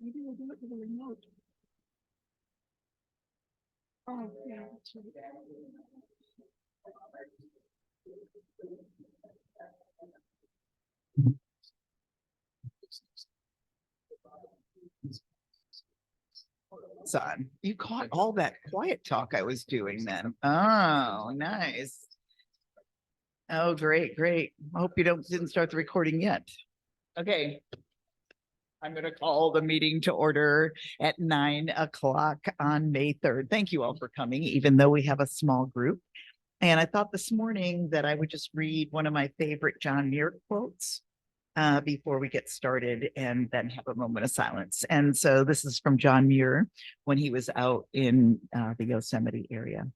Maybe we'll do it with a remote. Oh, yeah, that's right. Son, you caught all that quiet talk I was doing then. Oh, nice. Oh, great, great. I hope you didn't start the recording yet. Okay. I'm going to call the meeting to order at 9 o'clock on May 3rd. Thank you all for coming, even though we have a small group. And I thought this morning that I would just read one of my favorite John Muir quotes before we get started and then have a moment of silence. And so this is from John Muir when he was out in the Yosemite area.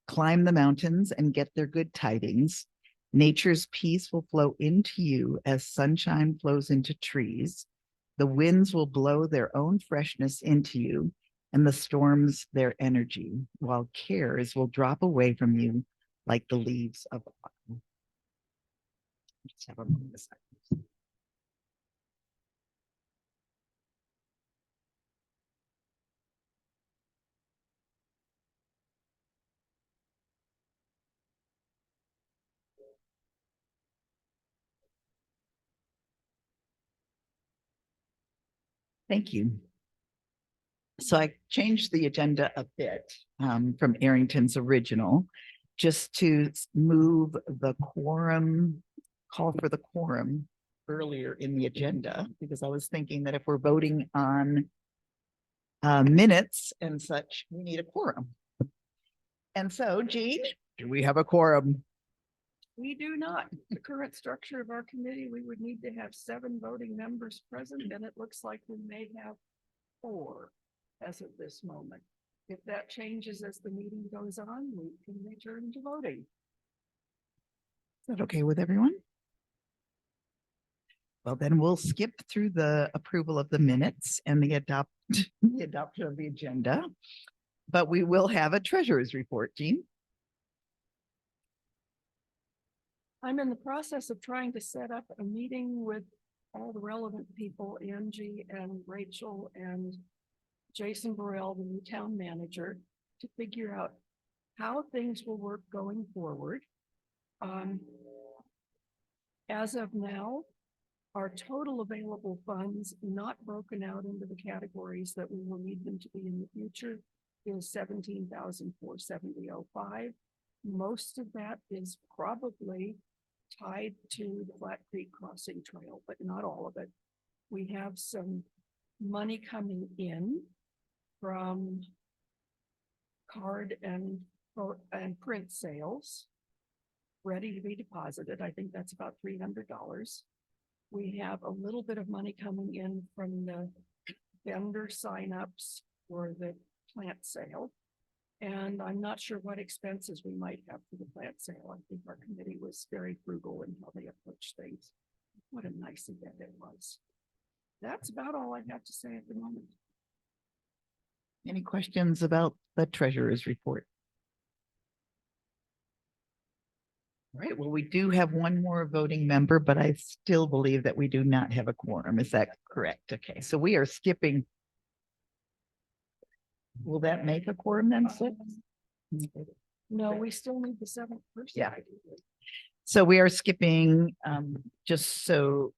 Climb the mountains and get their good tidings. Nature's peace will flow into you as sunshine flows into trees. The winds will blow their own freshness into you, and the storms their energy, while cares will drop away from you like the leaves of autumn. Let's have a moment of silence. Thank you. So I changed the agenda a bit from Arrington's original, just to move the quorum, call for the quorum earlier in the agenda, because I was thinking that if we're voting on minutes and such, we need a quorum. And so, Jean, do we have a quorum? We do not. The current structure of our committee, we would need to have 7 voting members present, and it looks like we may have 4 as of this moment. If that changes as the meeting goes on, we can return to voting. Is that okay with everyone? Well, then we'll skip through the approval of the minutes and the adoption of the agenda, but we will have a treasurer's report, Jean. I'm in the process of trying to set up a meeting with all the relevant people, Angie and Rachel and Jason Burrell, the new town manager, to figure out how things will work going forward. As of now, our total available funds, not broken out into the categories that we will need them to be in the future, is $17,470.05. Most of that is probably tied to the Flat Creek Crossing Trail, but not all of it. We have some money coming in from card and print sales ready to be deposited. I think that's about $300. We have a little bit of money coming in from the vendor signups for the plant sale. And I'm not sure what expenses we might have for the plant sale. I think our committee was very frugal in how they approached things. What a nice event it was. That's about all I have to say at the moment. Any questions about the treasurer's report? All right, well, we do have one more voting member, but I still believe that we do not have a quorum. Is that correct? Okay, so we are skipping. Will that make a quorum then, 6? No, we still need the 7th person. Yeah. So we are skipping, just so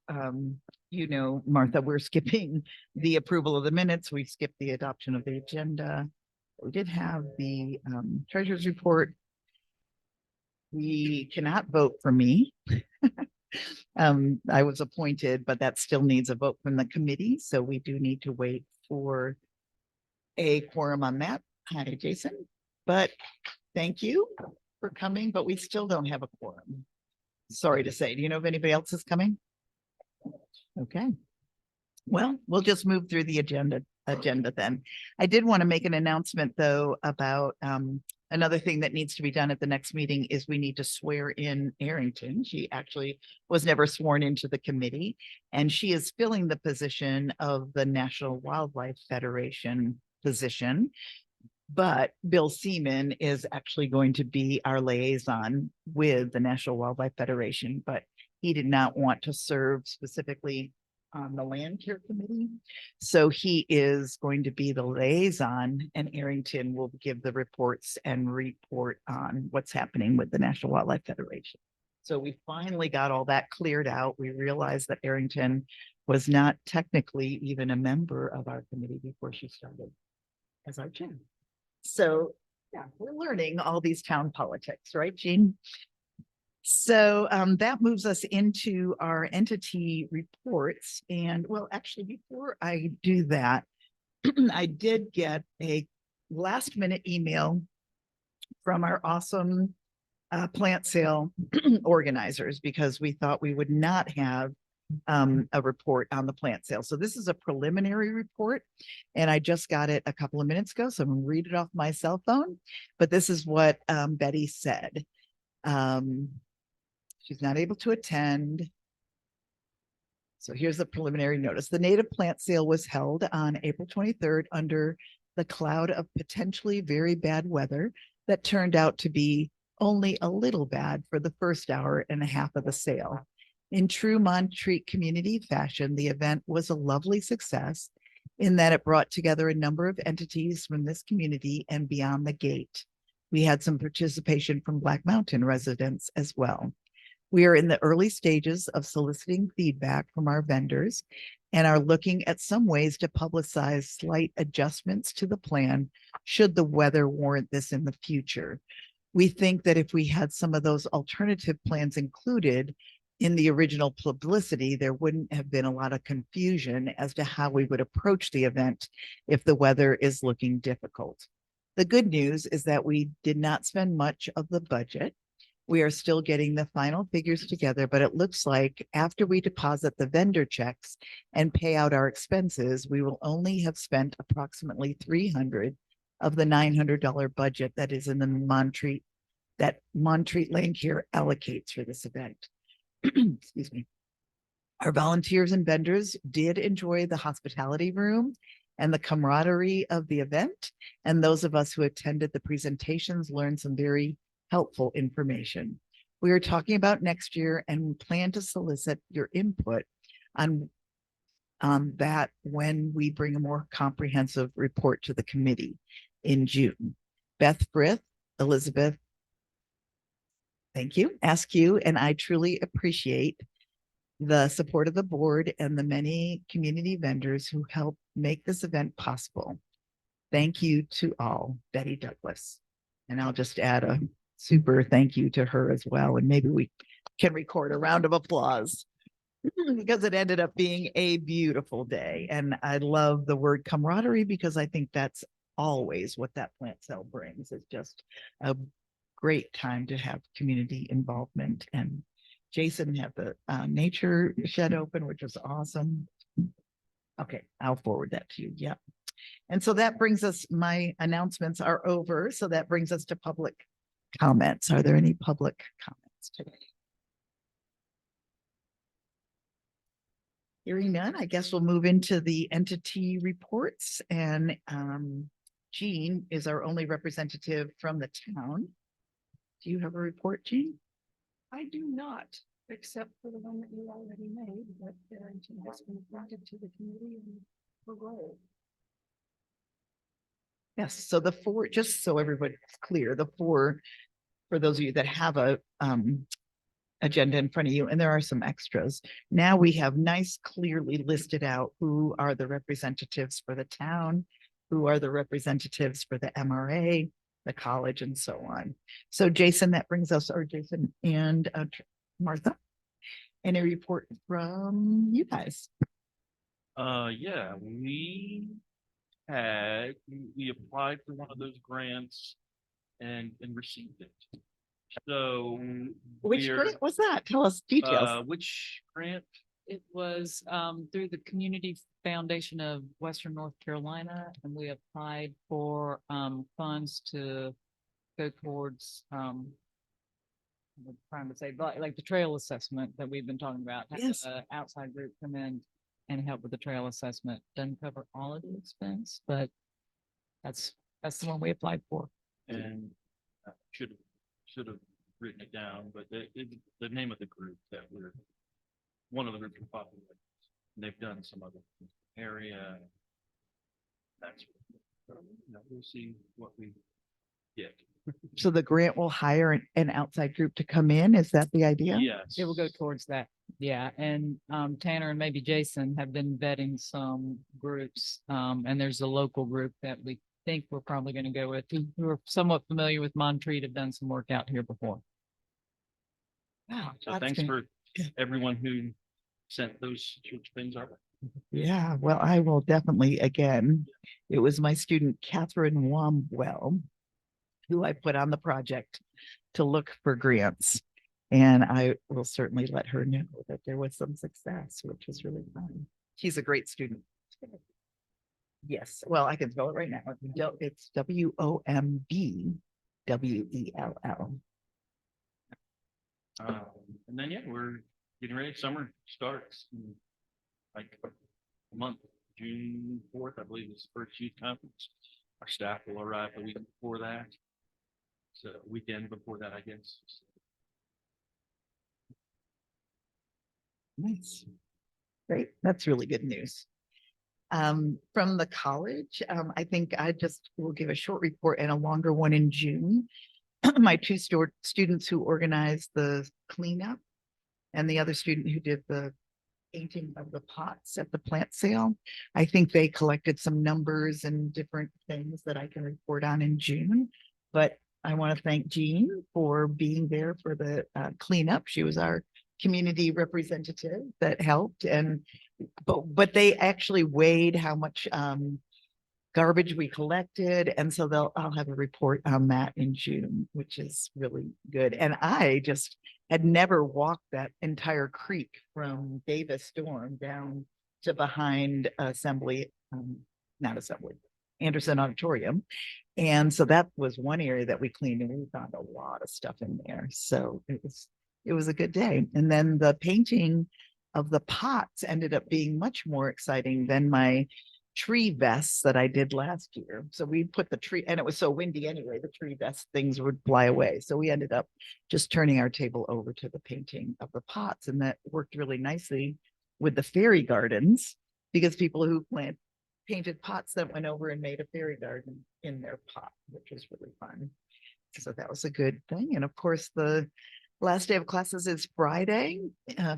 you know, Martha, we're skipping the approval of the minutes. We skipped the adoption of the agenda. We did have the treasurer's report. We cannot vote for me. I was appointed, but that still needs a vote from the committee. So we do need to wait for a quorum on that. Hi, Jason. But thank you for coming, but we still don't have a quorum. Sorry to say. Do you know if anybody else is coming? Okay. Well, we'll just move through the agenda then. I did want to make an announcement though about another thing that needs to be done at the next meeting is we need to swear in Arrington. She actually was never sworn into the committee, and she is filling the position of the National Wildlife Federation position. But Bill Seaman is actually going to be our liaison with the National Wildlife Federation, but he did not want to serve specifically on the Landcare committee. So he is going to be the liaison, and Arrington will give the reports and report on what's happening with the National Wildlife Federation. So we finally got all that cleared out. We realized that Arrington was not technically even a member of our committee before she started as our chair. So yeah, we're learning all these town politics, right, Jean? So that moves us into our entity reports. And well, actually, before I do that, I did get a last minute email from our awesome plant sale organizers, because we thought we would not have a report on the plant sale. So this is a preliminary report, and I just got it a couple of minutes ago, so I'm gonna read it off my cell phone. But this is what Betty said. She's not able to attend. So here's the preliminary notice. The native plant sale was held on April 23rd under the cloud of potentially very bad weather that turned out to be only a little bad for the first hour and a half of the sale. In true Montreat community fashion, the event was a lovely success in that it brought together a number of entities from this community and beyond the gate. We had some participation from Black Mountain residents as well. We are in the early stages of soliciting feedback from our vendors and are looking at some ways to publicize slight adjustments to the plan should the weather warrant this in the future. We think that if we had some of those alternative plans included in the original publicity, there wouldn't have been a lot of confusion as to how we would approach the event if the weather is looking difficult. The good news is that we did not spend much of the budget. We are still getting the final figures together, but it looks like after we deposit the vendor checks and pay out our expenses, we will only have spent approximately $300 of the $900 budget that is in the Montreat Landcare allocates for this event. Excuse me. Our volunteers and vendors did enjoy the hospitality room and the camaraderie of the event, and those of us who attended the presentations learned some very helpful information. We are talking about next year and plan to solicit your input on that when we bring a more comprehensive report to the committee in June. Beth Frith, Elizabeth, thank you, ask you, and I truly appreciate the support of the board and the many community vendors who helped make this event possible. Thank you to all, Betty Douglas. And I'll just add a super thank you to her as well. And maybe we can record a round of applause because it ended up being a beautiful day. And I love the word camaraderie because I think that's always what that plant sale brings. It's just a great time to have community involvement. And Jason had the nature shed open, which was awesome. Okay, I'll forward that to you. Yeah. And so that brings us, my announcements are over. So that brings us to public comments. Are there any public comments today? Hearing none, I guess we'll move into the entity reports. And Jean is our only representative from the town. Do you have a report, Jean? I do not, except for the one that you already made, that Barrington has been appointed to the committee and her role. Yes, so the four, just so everybody's clear, the four, for those of you that have a agenda in front of you, and there are some extras. Now we have nice, clearly listed out who are the representatives for the town, who are the representatives for the MRA, the college, and so on. So Jason, that brings us, or Jason and Martha, any report from you guys? Yeah, we applied for one of those grants and received it. So Which grant was that? Tell us details. Which grant? It was through the Community Foundation of Western North Carolina, and we applied for funds to go towards I'm trying to say, like the trail assessment that we've been talking about. Have Yes. an outside group come in and help with the trail assessment. Doesn't cover all of the expense, but that's the one we applied for. And should have written it down, but the name of the group that one of the groups we're popular with. they've done some other area. That's, we'll see what we get. So the grant will hire an outside group to come in. Is that the idea? Yes. It will go towards that. Yeah, and Tanner and maybe Jason have been vetting some groups. And there's a local group that we think we're probably going to go with, who are somewhat familiar with Montreat, have done some work out here before. Wow. So that's thanks good. for everyone who sent those sorts of things our way. Yeah, well, I will definitely, again, it was my student Catherine Wamwell who I put on the project to look for grants. And I will certainly let her know that there was some success, which was really fun. She's a great student. Yes, well, I can spell it right now. It's WOMBWELL. And then, yeah, we're getting ready. Summer starts in like a month, June 4th, I believe is the first youth conference. Our staff will arrive the week before that. So weekend before that, I guess. Nice. Great. That's really good news. From the college, I think I just will give a short report and a longer one in June. My two students who organized the cleanup and the other student who did the painting of the pots at the plant sale. I think they collected some numbers and different things that I can report on in June. But I want to thank Jean for being there for the cleanup. She was our community representative that helped, and but they actually weighed how much garbage we collected, and so I'll have a report on that in June, which is really good. And I just had never walked that entire creek from Davis Storm down to behind Assembly, not Assembly, Anderson Auditorium. And so that was one area that we cleaned, and we found a lot of stuff in there. So it was a good day. And then the painting of the pots ended up being much more exciting than my tree vests that I did last year. So we put the tree, and it was so windy anyway, the tree vest things would fly away. So we ended up just turning our table over to the painting of the pots. And that worked really nicely with the fairy gardens, because people who painted pots that went over and made a fairy garden in their pot, which was really fun. So that was a good thing. And of course, the last day of classes is Friday.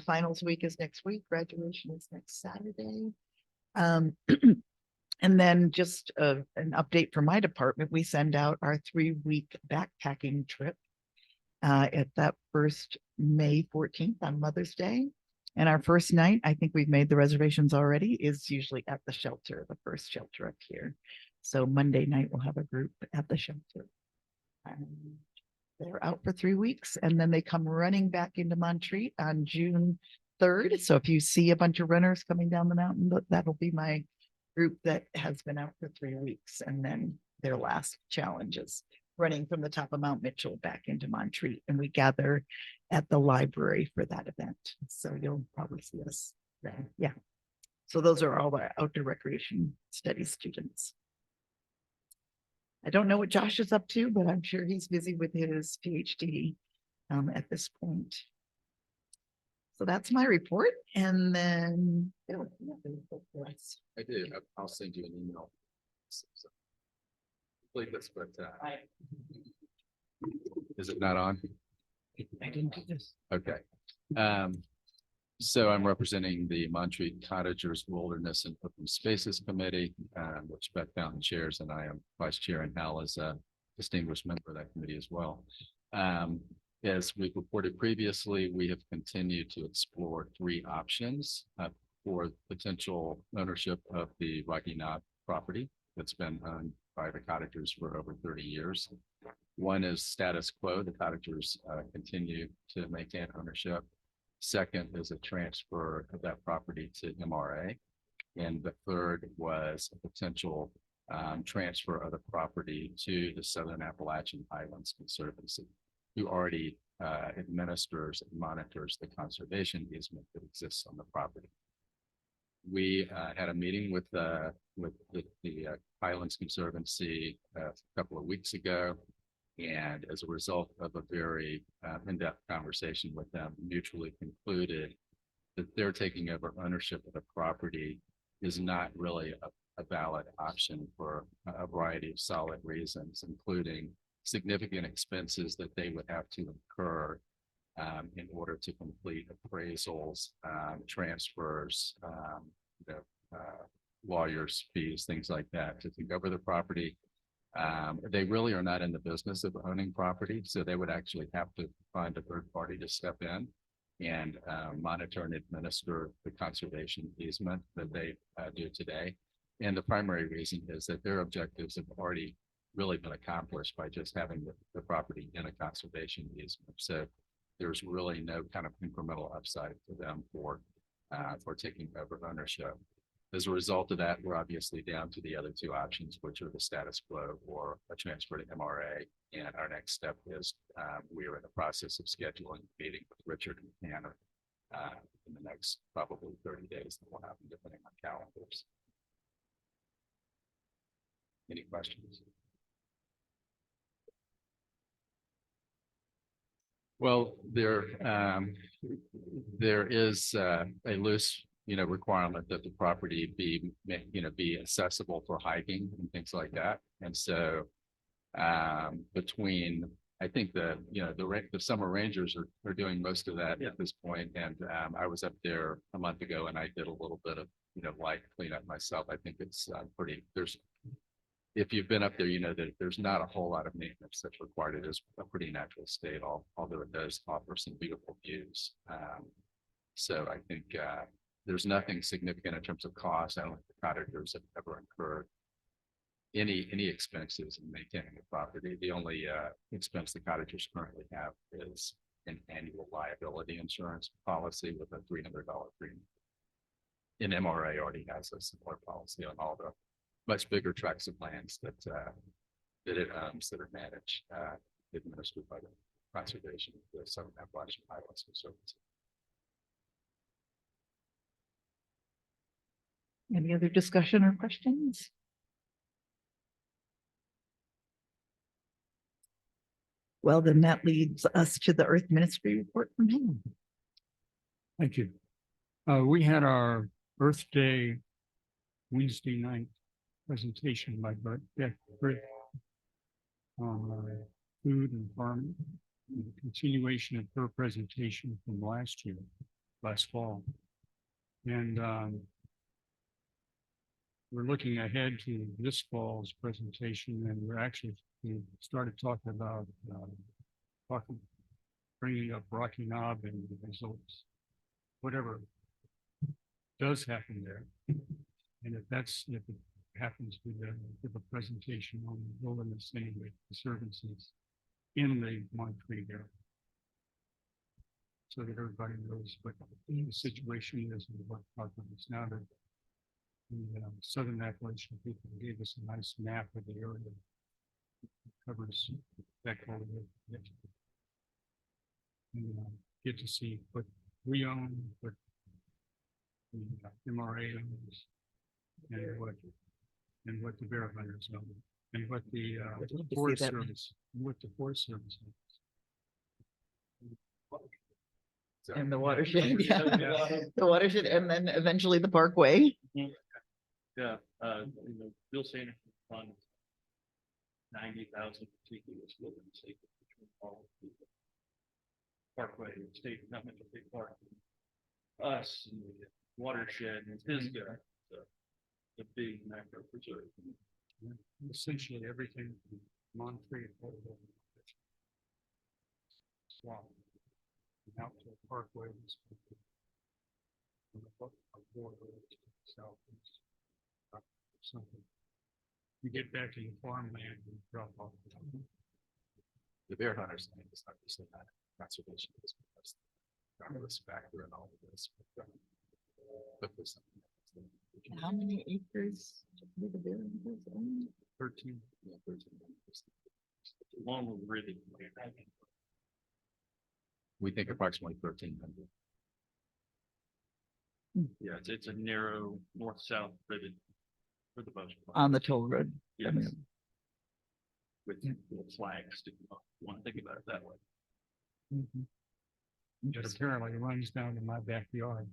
Finals week is next week. Graduation is next Saturday. And then just an update from my department, we send out our 3-week backpacking trip at that first May 14th on Mother's Day. And our first night, I think we've made the reservations already, is usually at the shelter, the first shelter up here. So Monday night, we'll have a group at the shelter. They're out for 3 weeks, and then they come running back into Montreat on June 3rd. So if you see a bunch of runners coming down the mountain, that'll be my group that has been out for 3 weeks. And then their last challenge is running from the top of Mount Mitchell back into Montreat. And we gather at the library for that event. So you'll probably see us then. Yeah. So those are all our outdoor recreation studies students. I don't know what Josh is up to, but I'm sure he's busy with his PhD at this point. So that's my report. And then I did. I'll send you an email. Like this, but is it not on? I didn't do this. Okay. So I'm representing the Montreat Cottagers Wilderness and Open Spaces Committee, which Beth Fountain chairs, and I am vice chair, and Hal is a distinguished member of that committee as well. As we've reported previously, we have continued to explore 3 options for potential ownership of the Rocky Knob property that's been owned by the cottagers for over 30 years. One is status quo. The cottagers continue to maintain ownership. Second is a transfer of that property to MRA. And the third was a potential transfer of the property to the Southern Appalachian Highlands Conservancy, who already administers and monitors the conservation easement that exists on the property. We had a meeting with the Highlands Conservancy a couple of weeks ago, and as a result of a very in-depth conversation with them, mutually concluded that they're taking over ownership of the property is not really a valid option for a variety of solid reasons, including significant expenses that they would have to incur in order to complete appraisals, transfers, you know, lawyers' fees, things like that to take over the property. They really are not in the business of owning property, so they would actually have to find a third party to step in and monitor and administer the conservation easement that they do today. And the primary reason is that their objectives have already really been accomplished by just having the property in a conservation easement. So there's really no kind of incremental upside for them for taking over ownership. As a result of that, we're obviously down to the other two options, which are the status quo or a transfer to MRA. And our next step is we are in the process of scheduling a meeting with Richard and Hannah in the next probably 30 days that will happen depending on calendars. Any questions? Well, there is a loose, requirement that the property be accessible for hiking and things like that. And so between, I think the summer rangers are doing most of that at this point. And I was up there a month ago and I did a little bit of, light cleanup myself. I think it's if you've been up there, you know that there's not a whole lot of maintenance that's required. It is a pretty natural state, although it does offer some beautiful views. So I think there's nothing significant in terms of cost. I don't think the cottagers have ever incurred any expenses in maintaining the property. The only expense the cottagers currently have is an annual liability insurance policy with a $300 premium. And MRA already has a similar policy on all the much bigger tracts of lands that it owns that are managed, administered by the conservation of the Southern Appalachian Highlands Conservancy. Any other discussion or questions? Well, then that leads us to the Earth Ministry report from him. Thank you. We had our Earth Day Wednesday night presentation by Beck Britt on food and farming, and the continuation of her presentation from last fall. And we're looking ahead to this fall's presentation, and we started talking about bringing up Rocky Knob and the results, whatever does happen there. And if it happens to give a presentation on the wilderness anyway, conservancies in the Monterey area, so that everybody knows what the situation is and what happens now that the Southern Appalachian people gave us a nice map of the area that covers that whole area. And get to see what we own, what the MRA owns, and what the bear hunters own, and what the Forest Service, owns. And the watershed, yeah. The watershed, and then eventually the parkway. Yeah, Bill Sanderson funds 90,000 contiguous wilderness acres between all of the parkway, state, not much a big park. Us and the watershed and his guy, the big macro preserve. Essentially everything from Monterey swamp out to the parkways. Something. You get back to your farmland and drop off. The bear hunters land is obviously not conservation is because the factor in all of this. But there's something else. How many acres do the bear hunters own? 13. Yeah, 13. Along with really. We think approximately 1,300. Yeah, it's a narrow north-south ribbon for the most part. On the toll road. Yes. I mean, With little flags sticking off. You want to think about it that way. It apparently runs down to my backyard.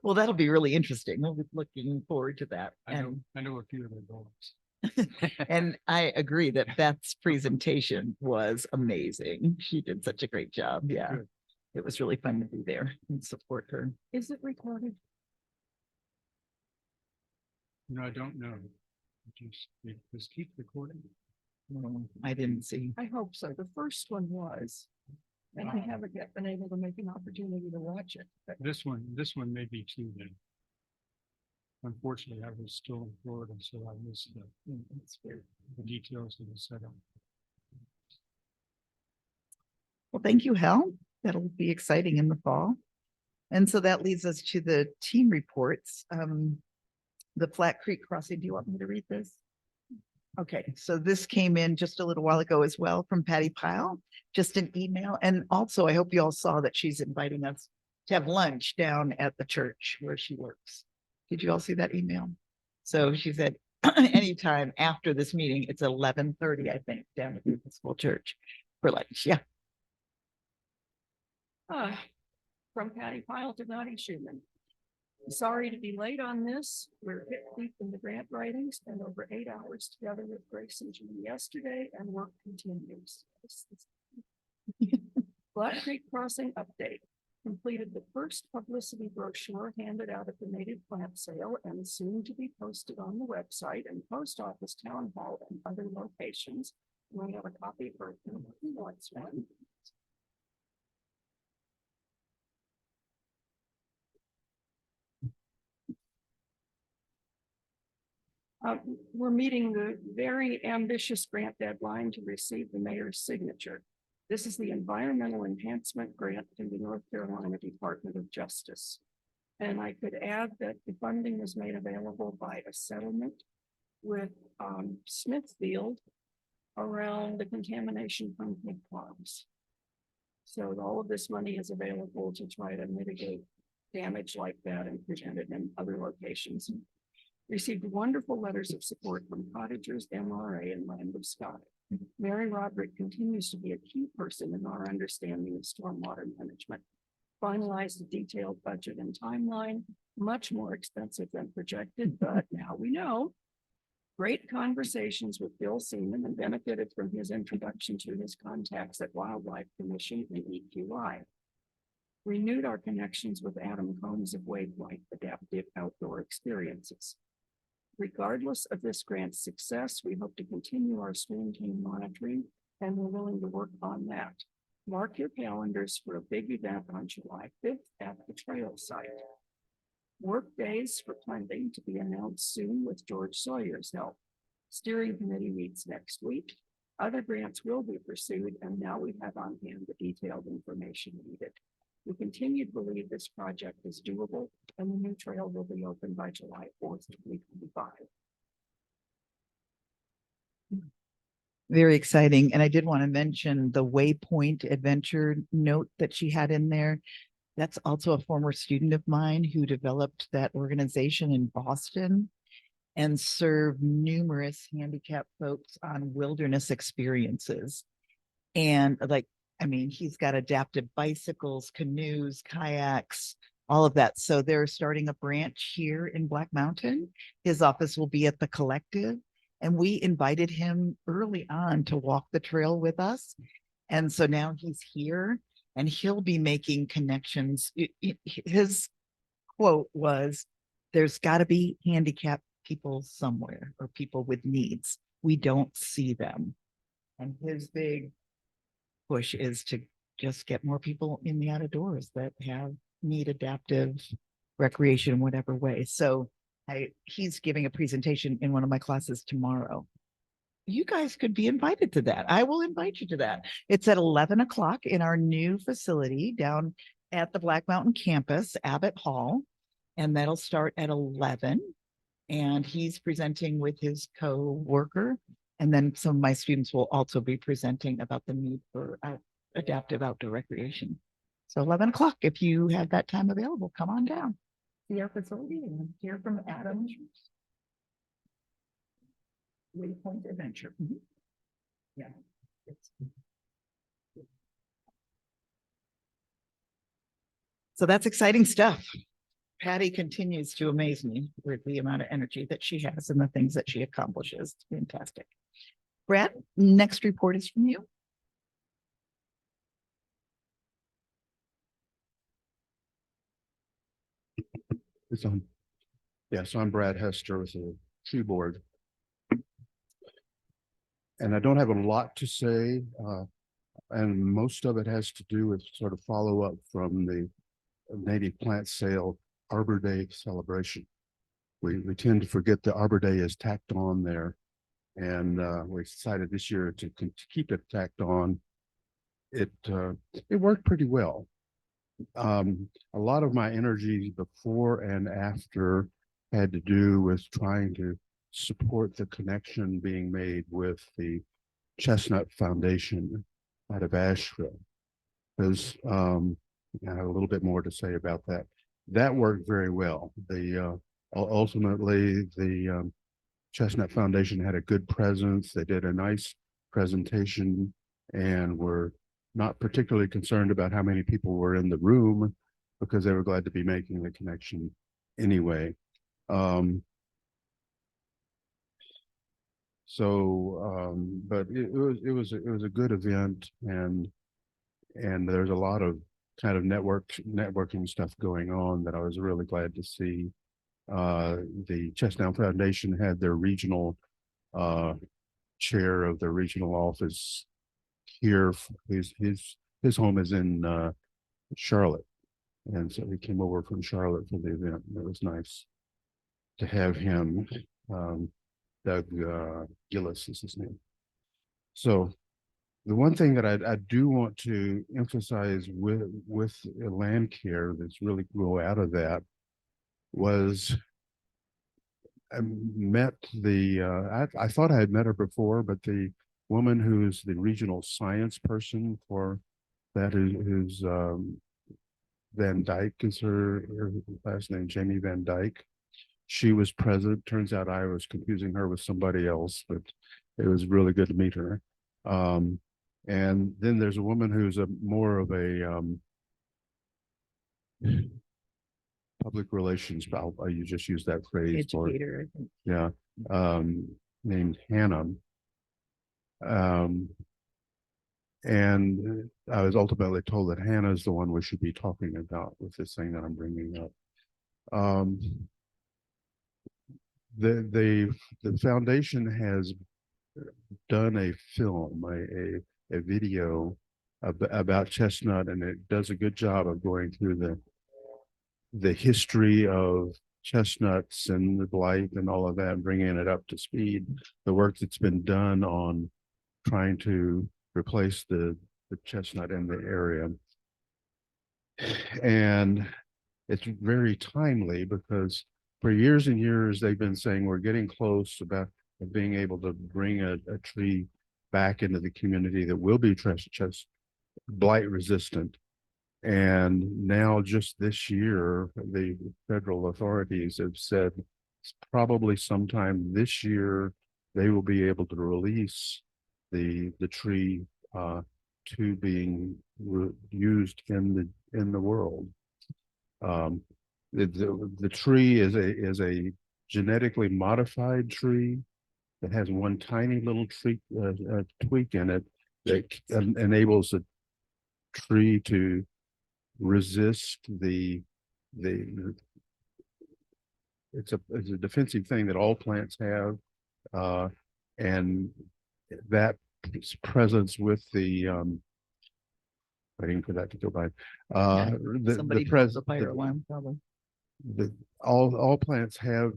Well, that'll be really interesting. We'll be looking forward to that. I know a few of their goals. And I agree that Beth's presentation was amazing. She did such a great job. Yeah. Good. It was really fun to be there and support her. Is it recorded? No, I don't know. Just keep recording. I didn't see. I hope so. The first one was. And I haven't yet been able to make an opportunity to watch it, but This one may be too then. Unfortunately, I was still in Florida, so I missed the details of the setup. Well, thank you, Hal. That'll be exciting in the fall. And so that leads us to the team reports. The Flat Creek Crossing, do you want me to read this? Okay, so this came in just a little while ago as well from Patty Pyle, just an email. And also, I hope you all saw that she's inviting us to have lunch down at the church where she works. Did you all see that email? So she said, anytime after this meeting, it's 11:30, I think, down at the Episcopal Church for lunch. Yeah. from Patty Pyle to Dottie Schumann. Sorry to be late on this. We're hip deep in the grant writing, spent over 8 hours together with Grace and Jean yesterday, and work continues. Black Creek Crossing update. Completed the first publicity brochure handed out at the native plant sale and soon to be posted on the website and post office, town hall, and other locations. We have a copy for who wants one. We're meeting the very ambitious grant deadline to receive the mayor's signature. This is the Environmental Enhancement Grant from the North Carolina Department of Justice. And I could add that the funding was made available by a settlement with Smithfield around the contamination from pig farms. So all of this money is available to try to mitigate damage like that and prevent it in other locations. Received wonderful letters of support from cottagers, MRA, and Land of Sky. Mary Roderick continues to be a key person in our understanding of stormwater management. Finalized a detailed budget and timeline, much more expensive than projected, but now we know. Great conversations with Bill Seaman and benefited from his introduction to his contacts at Wildlife Commission and EQI. Renewed our connections with Adam Combs of Wavelight Adaptive Outdoor Experiences. Regardless of this grant's success, we hope to continue our stream team monitoring, and we're willing to work on that. Mark your calendars for a big event on July 5th at the trail site. Work days for planting to be announced soon with George Sawyer's help. Steering committee meets next week. Other grants will be pursued, and now we have on hand the detailed information needed. We continue to believe this project is doable, and the new trail will be open by July 4th, 2025. Very exciting. And I did want to mention the Waypoint Adventure note that she had in there. That's also a former student of mine who developed that organization in Boston and served numerous handicapped folks on wilderness experiences. And he's got adaptive bicycles, canoes, kayaks, all of that. So they're starting a branch here in Black Mountain. His office will be at the Collective. And we invited him early on to walk the trail with us. And so now he's here and he'll be making connections. His quote was, there's got to be handicapped people somewhere or people with needs. We don't see them. And his big push is to just get more people in the outdoors that need adaptive recreation in whatever way. So he's giving a presentation in one of my classes tomorrow. You guys could be invited to that. I will invite you to that. It's at 11 o'clock in our new facility down at the Black Mountain campus, Abbott Hall. And that'll start at 11. And he's presenting with his co-worker. And then some of my students will also be presenting about the need for adaptive outdoor recreation. So 11 o'clock, if you have that time available, come on down. See our facility and hear from Adam. Waypoint Adventure. Yeah. So that's exciting stuff. Patty continues to amaze me with the amount of energy that she has and the things that she accomplishes. It's fantastic. Brad, next report is from you. It's on. Yes, I'm Brad Hester with the tree board. And I don't have a lot to say, and most of it has to do with sort of follow up from the native plant sale Arbor Day celebration. We tend to forget the Arbor Day is tacked on there. And we decided this year to keep it tacked on. It worked pretty well. A lot of my energy before and after had to do with trying to support the connection being made with the Chestnut Foundation out of Asheville. Because I have a little bit more to say about that. That worked very well. Ultimately the Chestnut Foundation had a good presence. They did a nice presentation and were not particularly concerned about how many people were in the room because they were glad to be making the connection anyway. But it was a good event, and there's a lot of kind of networking stuff going on that I was really glad to see. The Chestnut Foundation had their regional chair of the regional office here. His home is in Charlotte, and so he came over from Charlotte for the event. It was nice to have him. Doug Gillis is his name. So the one thing that I do want to emphasize with Landcare that's really grew out of that was I met I thought I had met her before, but the woman who's the regional science person for that is Van Dyke is her last name, Jamie Van Dyke. She was present. Turns out I was confusing her with somebody else, but it was really good to meet her. And then there's a woman who's more of a public relations, you just use that phrase. Educator, I think. Yeah, named Hannah. And I was ultimately told that Hannah is the one we should be talking about with this thing that I'm bringing up. The foundation has done a film, a video about Chestnut, and it does a good job of going through the history of chestnuts and the blight and all of that, and bringing it up to speed. The work that's been done on trying to replace the chestnut in the area. And it's very timely because for years and years, they've been saying we're getting close about being able to bring a tree back into the community that will be blight resistant. And now just this year, the federal authorities have said it's probably sometime this year, they will be able to release the tree to being used in the world. The tree is a genetically modified tree that has one tiny little tweak in it that enables a tree to resist it's a defensive thing that all plants have, and that presence with the waiting for that to go by. Somebody calls the fire alarm, probably. All plants have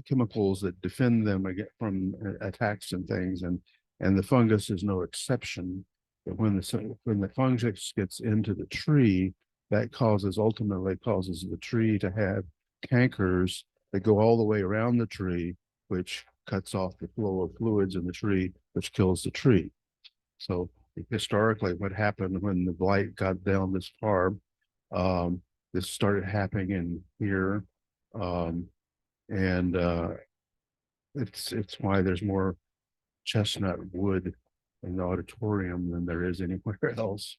chemicals that defend them from attacks and things, and the fungus is no exception. But when the fungus gets into the tree, that ultimately causes the tree to have cankers that go all the way around the tree, which cuts off the flow of fluids in the tree, which kills the tree. So historically, what happened when the blight got down this far, this started happening in here, and it's why there's more chestnut wood in the auditorium than there is anywhere else.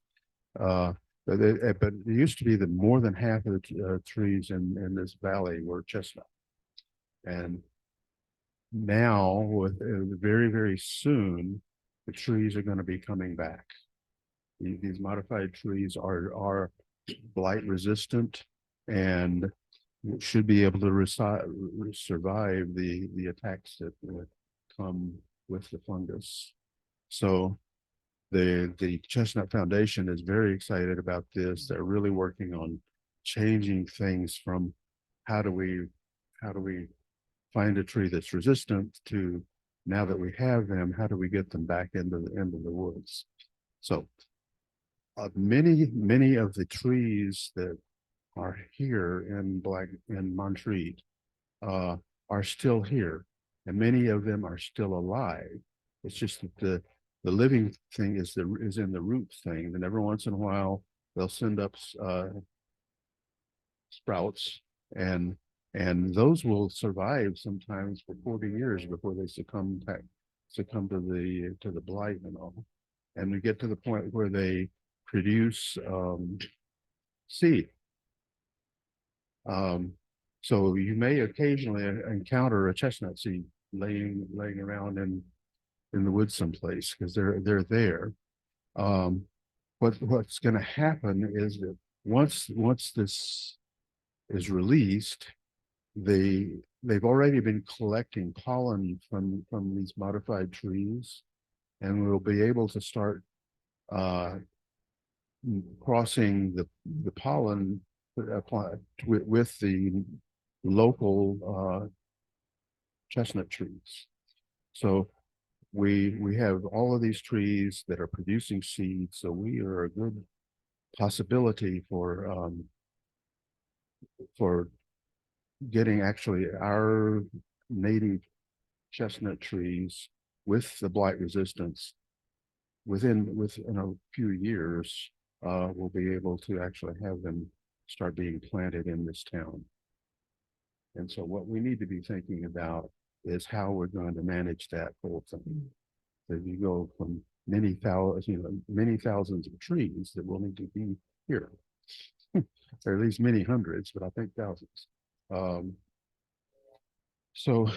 But it used to be that more than half of the trees in this valley were chestnut. And now with very, very soon, the trees are going to be coming back. These modified trees are blight resistant and should be able to survive the attacks that come with the fungus. So the Chestnut Foundation is very excited about this. They're really working on changing things from how do we find a tree that's resistant to now that we have them, how do we get them back into the woods? So many of the trees that are here in Montreat are still here, and many of them are still alive. It's just that the living thing is in the root thing, and every once in a while they'll send up sprouts, and those will survive sometimes for 40 years before they succumb to the blight and all. And we get to the point where they produce seed. So you may occasionally encounter a chestnut seed laying around in the woods someplace because they're there. What's going to happen is that once this is released, they've already been collecting pollen from these modified trees, and we'll be able to start crossing the pollen with the local chestnut trees. So we have all of these trees that are producing seeds, so we are a good possibility for getting actually our native chestnut trees with the blight resistance within a few years. We'll be able to actually have them start being planted in this town. And so what we need to be thinking about is how we're going to manage that whole thing. So you go from many thousands of trees that will need to be here, or at least many hundreds, but I think thousands. So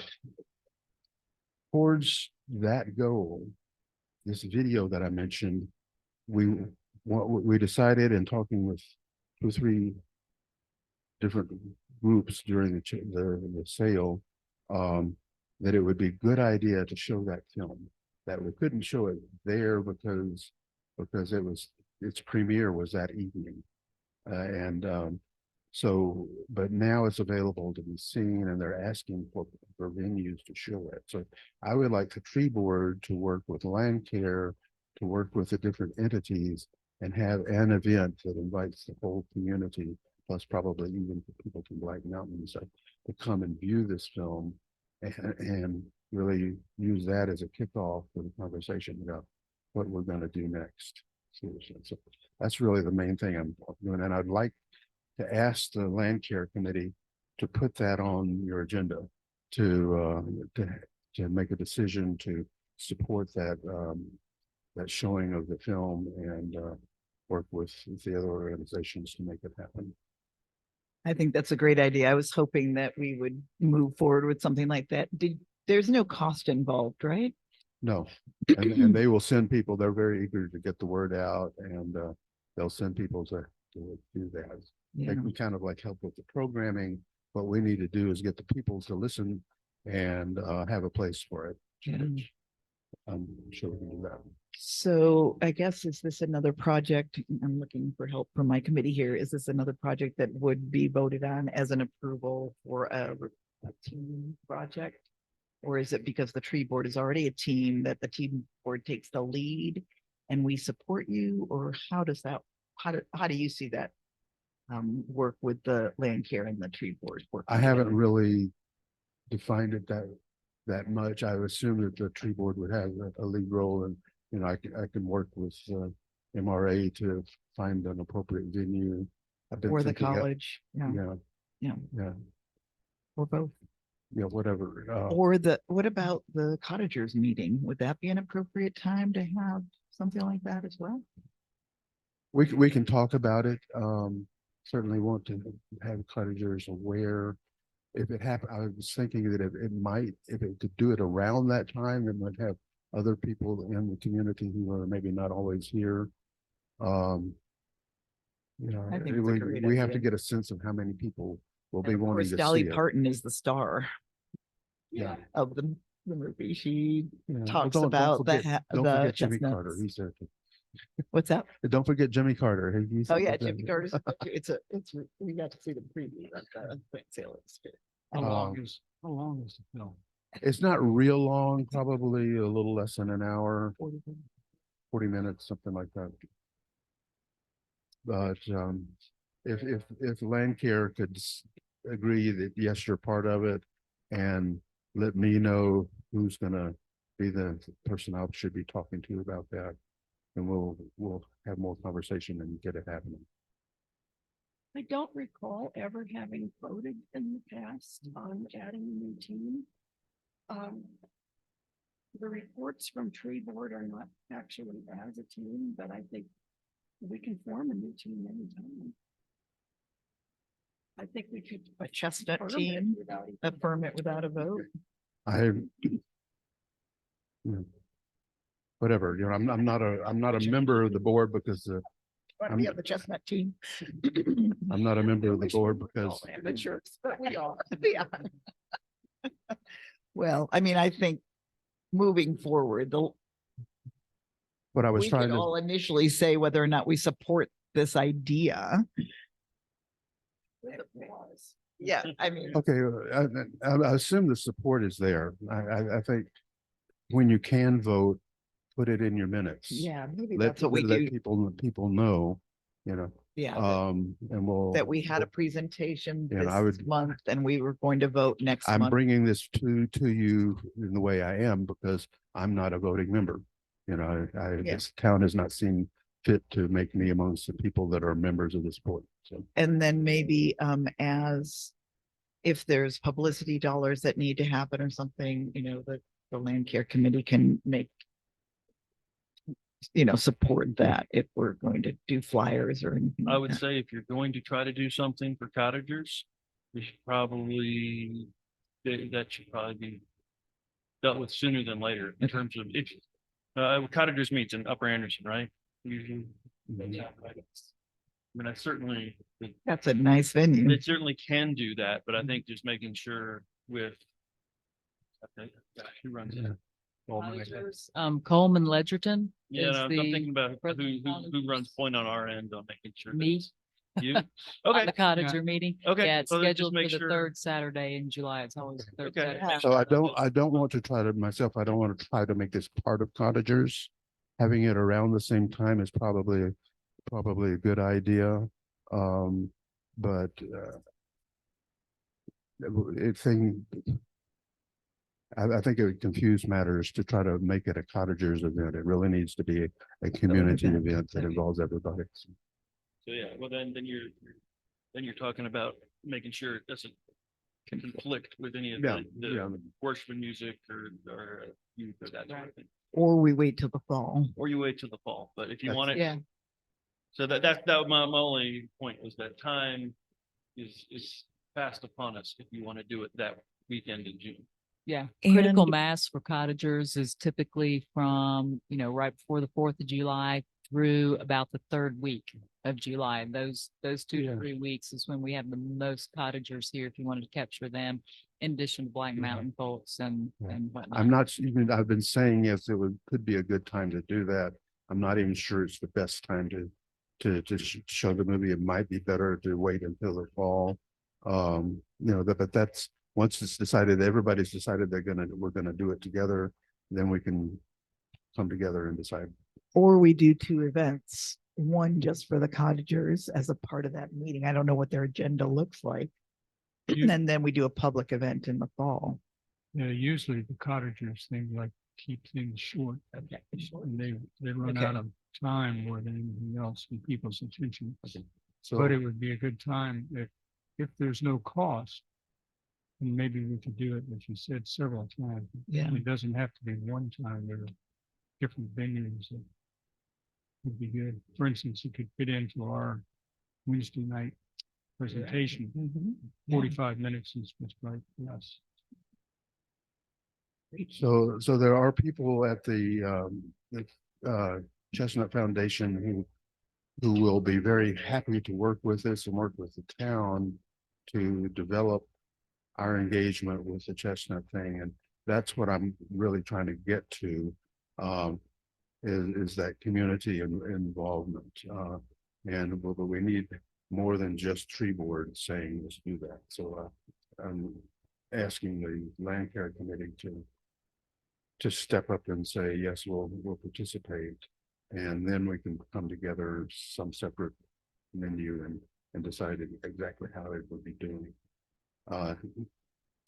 towards that goal, this video that I mentioned, we decided in talking with 2 or 3 different groups during the sale, that it would be a good idea to show that film. That we couldn't show it there because its premiere was that evening, so but now it's available to be seen, and they're asking for venues to show it. So I would like the tree board to work with Landcare, to work with the different entities, and have an event that invites the whole community, plus probably even people from Black Mountain, so to come and view this film and really use that as a kickoff for the conversation about what we're going to do next. So that's really the main thing I'm doing, and I'd like to ask the Landcare Committee to put that on your agenda to make a decision to support that showing of the film and work with the other organizations to make it happen. I think that's a great idea. I was hoping that we would move forward with something like that. There's no cost involved, right? No, and they will send people. They're very eager to get the word out, and they'll send people to do that. Yeah. They can kind of like help with the programming. What we need to do is get the people to listen and have a place for it. Yeah. I'm sure we can do that. So I guess, is this another project? I'm looking for help from my committee here. Is this another project that would be voted on as an approval for a team project? Or is it because the tree board is already a team that the team board takes the lead and we support you? Or how does that, how do you see that work with the Landcare and the tree board? I haven't really defined it that much. I would assume that the tree board would have a lead role, and I can work with MRA to find an appropriate venue. Or the college. Yeah. Or both. Yeah, whatever. Or what about the cottagers meeting? Would that be an appropriate time to have something like that as well? we can talk about it. Certainly want to have cottagers aware. If it happened, I was thinking that it might, if it could do it around that time, it might have other people in the community who are maybe not always here. You know, I think it's a great we have to idea. get a sense of how many people will And be of wanting course, to Dolly see it. Parton is the star Yeah. of the movie. She Yeah. Well, talks don't about forget- don't the forget Jimmy Carter. chestnuts. He's there too. What's that? Don't forget Jimmy Carter. He's Oh, yeah, up there. Jimmy Carter's. We got to see the preview of the Plant Sale experience. How long Um, is, how long is the film? It's not real long, probably a little less than an hour, 40 minutes, something like that. But if Landcare could agree that yes, you're part of it, and let me know who's gonna be the person I should be talking to about that, and we'll have more conversation and get it happening. I don't recall ever having voted in the past on adding a new team. The reports from tree board are not actually as a team, but I think we can form a new team anytime. I think we could. A chestnut affirm it team, without even- affirm it without a vote. Whatever, you know, I'm not a member of the board because Want to be on the chestnut team? I'm not a member of the board because Amateurs, but we are. Yeah. Well, I mean, I think moving forward, what I was we trying could to. all initially say whether or not we support this idea. Yeah, I mean, Okay, I assume the support is there. I think when you can vote, put it in your minutes. yeah, maybe Let, that's what we let do. people know, you know, Yeah, and we'll. that we had a presentation Yeah, I this would- month and we were going to vote next I'm month. bringing this to you in the way I am because I'm not a voting member. You know, Yeah. this town has not seen fit to make me amongst the people that are members of this board. So, And then maybe as if there's publicity dollars that need to happen or something, you know, the land care committee can make, you know, support that if we're going to do flyers or anything. I like would that. say if you're going to try to do something for cottagers, we should probably, that should probably be dealt with sooner than later in Okay. terms of if, cottagers meets in Upper Anderson, right? Usually. I mean, I certainly, That's a nice venue. they certainly can do that, but I think just making sure with. I think, gosh, who runs it? yeah. Coleman Ledgerton. Yeah, is I'm the thinking about who president runs point on our end on making sure. that Me. it's You? on Okay, The cottager meeting. Okay, Yeah, it's so then just scheduled for make the sure- third Saturday in July. It's always the third Okay. Saturday. So I don't want to try to myself, I don't want to try to make this part of cottagers. Having it around the same time is probably a good idea. But I think it would confuse matters to try to make it a cottagers event. It really needs to be a community event. event that involves everybody. so yeah, well, then you're talking about making sure it doesn't conflict with any of Yeah, the worship music or youth or that sort of thing. Or we wait till the fall. Or you wait till the fall, but if you That's- want it. Yeah, So that my only point was that time is fast upon us if you want to do it that weekend in June. yeah. Critical And- mass for cottagers is typically from, you know, right before the 4th of July through about the third week of July. And those 2 Yeah. to 3 weeks is when we have the most cottagers here, if you wanted to capture them, in addition to Black Yeah. Mountain folks and Yeah. whatnot. I'm not even, I've been saying, yes, could be a good time to do that. I'm not even sure it's the best time to show the movie. It might be better to wait until the fall. But that's, once it's decided, everybody's decided we're gonna do it together, then we can come together and decide. Or we do two events, one just for the cottagers as a part of that meeting. I don't know what their agenda looks like. You- And then we do a public event in the fall. Yeah, usually the cottagers thing like keep things short. Okay. And they run Okay. out of time more than anything else in people's attention. So, But it would be a good time if there's no cost. And maybe we could do it, as you said, several times. Yeah. It doesn't have to be one time. There are different venues. would be good. For instance, it could fit into our Wednesday night presentation. Mhm. 45 minutes is just right. Yes. So there are people at the Chestnut Foundation who will be very happy to work with us and work with the town to develop our engagement with the Chestnut thing. And that's what I'm really trying to get to, is that community involvement. But we need more than just tree board saying let's do that. So I'm asking the Landcare committee to step up and say, yes, we'll participate. And then we can come together some separate menu and decide exactly how it would be doing.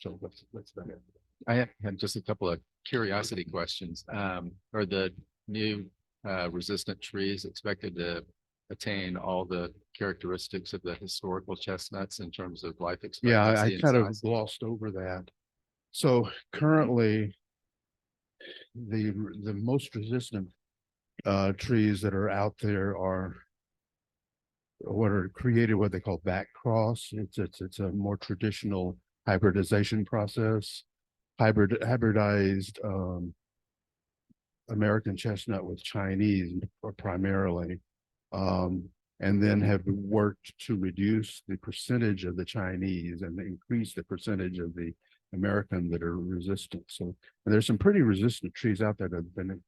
So let's done it. I have just a couple of curiosity questions. Are the new resistant trees expected to attain all the characteristics of the historical chestnuts in terms of life Yeah, I expectancy and kind of size? glossed over that. So currently, the most resistant trees that are out there are what are created, what they call back cross. It's a more traditional hybridization process. Hybridized American chestnut with Chinese primarily, and then have worked to reduce the percentage of the Chinese and increase the percentage of the American that are resistant. So, and there's some pretty resistant trees out there that have been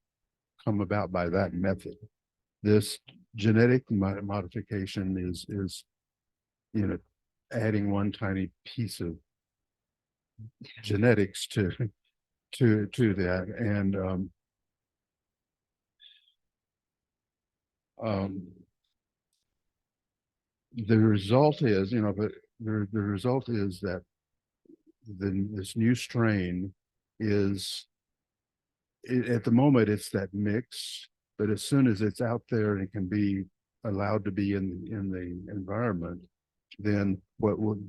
come about by that method. This genetic modification is, you know, adding one tiny piece of genetics to that. And the result is, but the result is that this new strain is at the moment it's that mix, but as soon as it's out there and it can be allowed to be in the environment, then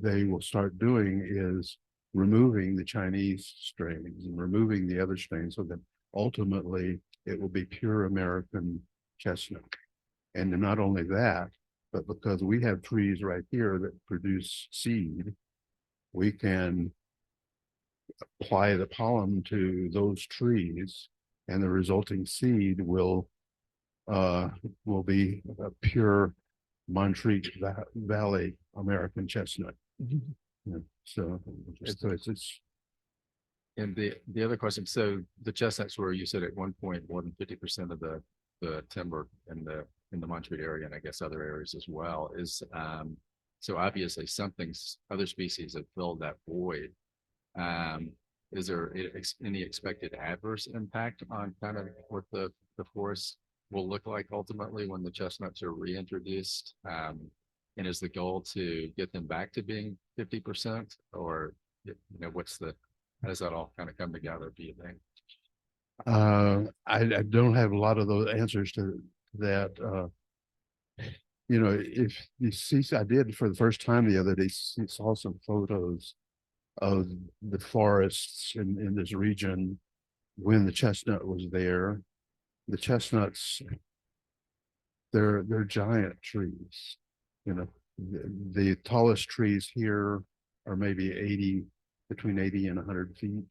they will start doing is removing the Chinese strains and removing the other strains, so that ultimately it will be pure American chestnut. And not only that, but because we have trees right here that produce seed, we can apply the pollen to those trees, and the resulting seed will be a pure Montreat Valley American chestnut. Yeah, so it's And the other question, so the chestnuts were, you said at one point, more than 50% of the timber in the Montreat area, and I guess other areas as well, is so obviously other species have filled that void. Is there any expected adverse impact on kind of what the forest will look like ultimately when the chestnuts are reintroduced? And is the goal to get them back to being 50%, or how does that all kind of come together, do you think? I don't have a lot of those answers to that. If you see, I did for the first time the other day, saw some photos of the forests in this region when the chestnut was there. The chestnuts, they're giant trees. The tallest trees here are maybe between 80 and 100 feet.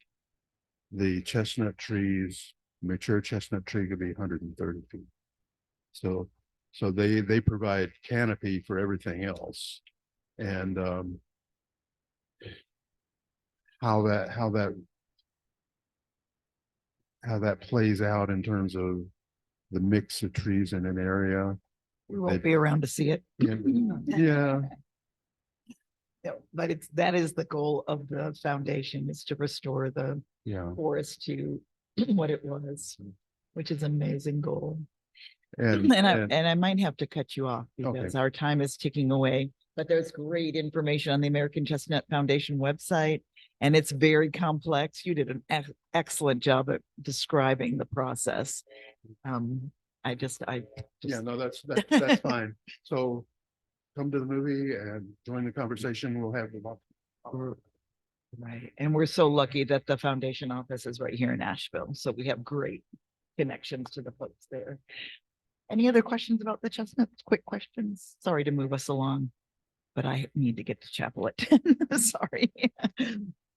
The chestnut trees, mature chestnut tree could be 130 feet. So they provide canopy for everything else. And how that plays out in terms of the mix of trees in an area. We won't be around to see it. Yeah. Yeah, but that is the goal of the foundation, is to restore the Yeah. forest to what it was, which is an amazing goal. And And I might have to cut you off because Okay. our time is ticking away, but there's great information on the American Chestnut Foundation website, and it's very complex. You did an excellent job at describing the process. yeah, no, that's fine. So come to the movie and join the conversation. We'll have the Right. And we're so lucky that the foundation office is right here in Asheville. So we have great connections to the folks there. Any other questions about the chestnuts? Quick questions? Sorry to move us along, but I need to get to chapel at 10. Sorry.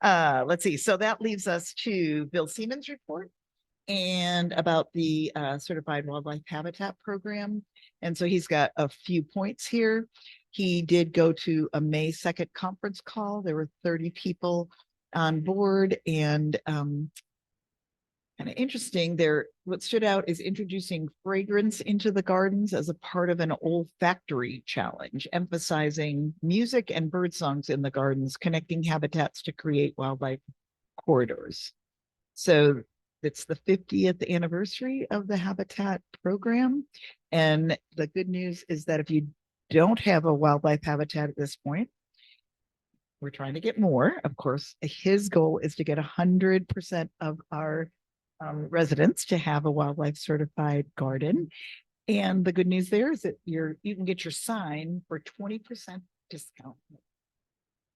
Let's see. So that leaves us to Bill Siemens' report and about the Certified Wildlife Habitat Program. And so he's got a few points here. He did go to a May 2nd conference call. There were 30 people on board, and kind of interesting there. What stood out is introducing fragrance into the gardens as a part of an olfactory challenge, emphasizing music and bird songs in the gardens, connecting habitats to create wildlife corridors. So it's the 50th anniversary of the Habitat program. And the good news is that if you don't have a wildlife habitat at this point, we're trying to get more. Of course, his goal is to get 100% of our residents to have a wildlife certified garden. And the good news there is that you can get your sign for 20% discount.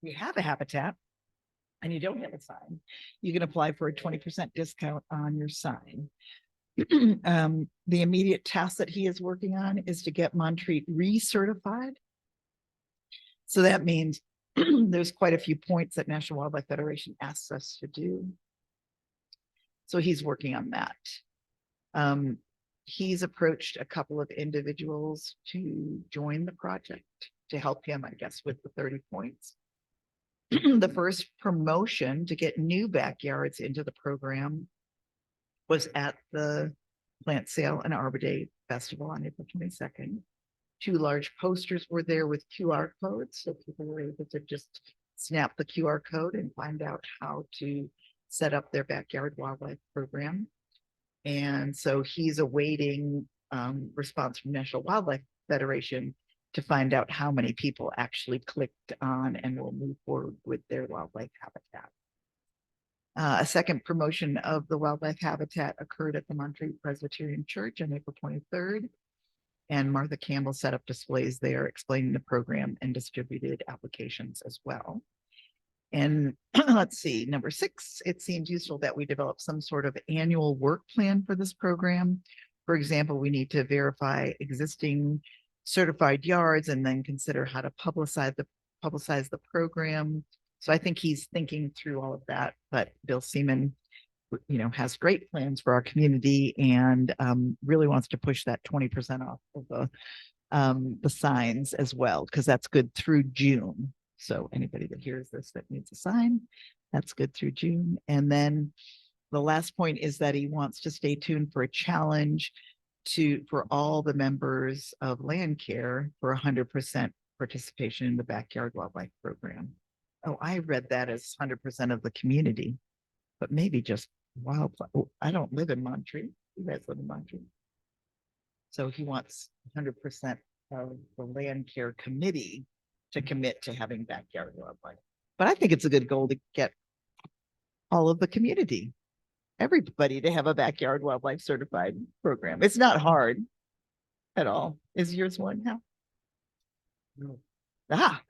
You have a habitat and you don't have a sign, you can apply for a 20% discount on your sign. The immediate task that he is working on is to get Montreat recertified. So that means there's quite a few points that National Wildlife Federation asks us to do. So he's working on that. He's approached a couple of individuals to join the project to help him, I guess, with the 30 points. The first promotion to get new backyards into the program was at the Plant Sale and Arbor Day Festival on April 22nd. 2 large posters were there with QR codes, so people were able to just snap the QR code and find out how to set up their backyard wildlife program. And so he's awaiting response from National Wildlife Federation to find out how many people actually clicked on and will move forward with their wildlife habitat. A second promotion of the wildlife habitat occurred at the Montreat Presbyterian Church on April 23rd. And Martha Campbell set up displays there explaining the program and distributed applications as well. And let's see, number 6, it seems useful that we develop some sort of annual work plan for this program. For example, we need to verify existing certified yards and then consider how to publicize the program. So I think he's thinking through all of that, but Bill Seaman, has great plans for our community and really wants to push that 20% off of the signs as well, because that's good through June. So anybody that hears this that needs a sign, that's good through June. And then the last point is that he wants to stay tuned for a challenge for all the members of Landcare for 100% participation in the backyard wildlife program. Oh, I read that as 100% of the community, but maybe just wildlife. Oh, I don't live in Montreat. You guys live in Montreat. So he wants 100% of the Landcare committee to commit to having backyard wildlife. But I think it's a good goal to get all of the community, everybody to have a backyard wildlife certified program. It's not hard at all. Is yours one now? No. Ah,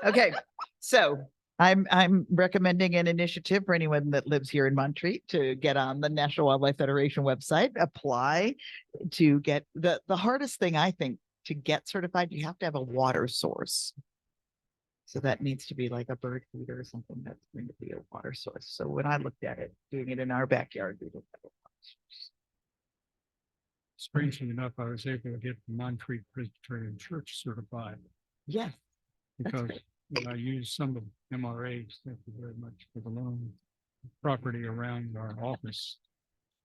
okay. So I'm recommending an initiative for anyone that lives here in Montreat to get on the National Wildlife Federation website, apply to get the hardest thing, I think, to get certified, you have to have a water source. So that needs to be like a bird feeder or something that's going to be a water source. So when I looked at it, doing it in our backyard, we looked at a water source. Strangely enough, I was able to get the Montreat Presbyterian Church certified Yes. because great. when I used some of MRAs, thank you very much for the loan, property around our office.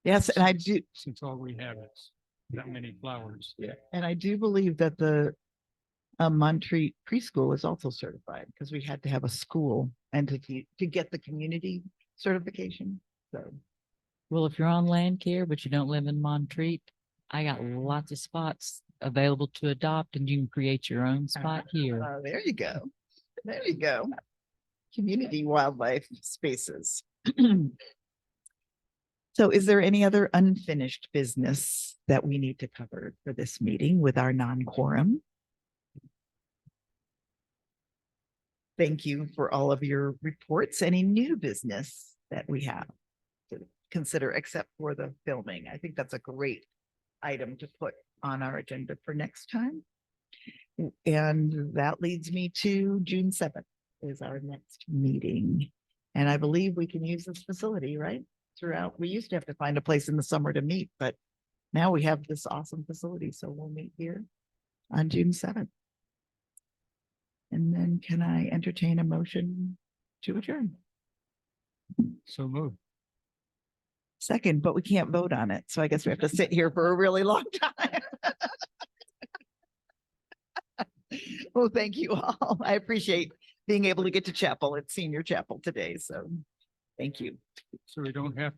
Yes, and I do. Since all we have is that many flowers. Yeah, and I do believe that the Montreat preschool is also certified because we had to have a school entity to get the community certification. So, Well, if you're on Landcare, but you don't live in Montreat, I got lots of spots available to adopt and you can create your own spot here. there you go. There you go. Community wildlife spaces. So is there any other unfinished business that we need to cover for this meeting with our non-quorum? Thank you for all of your reports. Any new business that we have to consider except for the filming? I think that's a great item to put on our agenda for next time. And that leads me to June 7th is our next meeting. And I believe we can use this facility, right? Throughout, we used to have to find a place in the summer to meet, but now we have this awesome facility, so we'll meet here on June 7th. And then can I entertain a motion to adjourn? So move. Second, but we can't vote on it, so I guess we have to sit here for a really long time. Well, thank you all. I appreciate being able to get to chapel at senior chapel today, so thank you. So we don't have